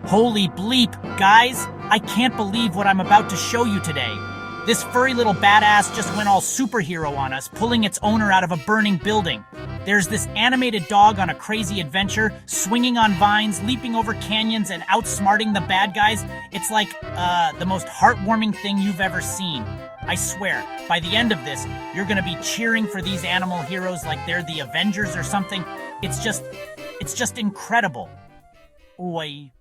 Holy bleep, guys! I can't believe what I'm about to show you today. This furry little badass just went all superhero on us, pulling its owner out of a burning building. There's this animated dog on a crazy adventure, swinging on vines, leaping over canyons, and outsmarting the bad guys. It's like, the most heartwarming thing you've ever seen. I swear, by the end of this, you're gonna be cheering for these animal heroes like they're the Avengers or something. It's just incredible. Oi.